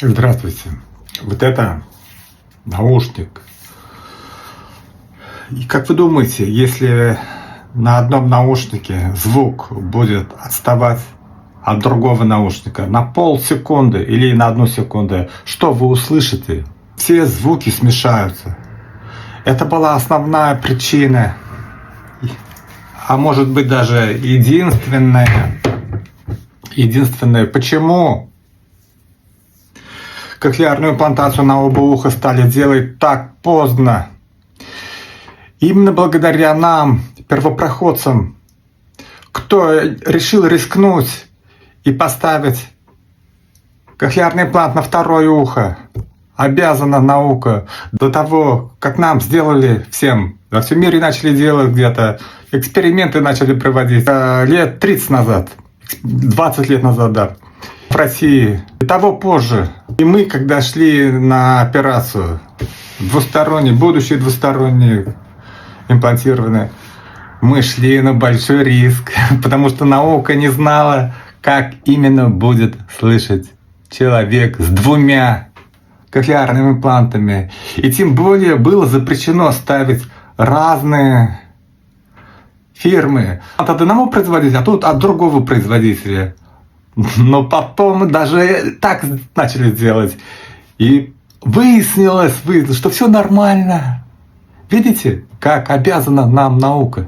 Здравствуйте. Вот это наушник. И как вы думаете, если на одном наушнике звук будет отставать от другого наушника на полсекунды или на 1 секунду, что вы услышите? Все звуки смешаются. Это была основная причина, а может быть даже единственная, почему кохлеарную имплантацию на оба уха стали делать так поздно. Именно благодаря нам, первопроходцам, кто решил рискнуть и поставить кохлеарный имплант на второе ухо, обязана наука. До того, как нам сделали всем, во всем мире начали делать где-то, эксперименты начали проводить лет 30 назад, 20 лет назад, да, в России. И того позже. И мы, когда шли на операцию, будущие двусторонние имплантированные, мы шли на большой риск, потому что наука не знала, как именно будет слышать человек с 2 кохлеарными имплантами. И тем более было запрещено ставить разные фирмы. От одного производителя, а тут от другого производителя. Но потом мы даже так начали делать. И выяснилось, что все нормально. Видите, как обязана нам наука.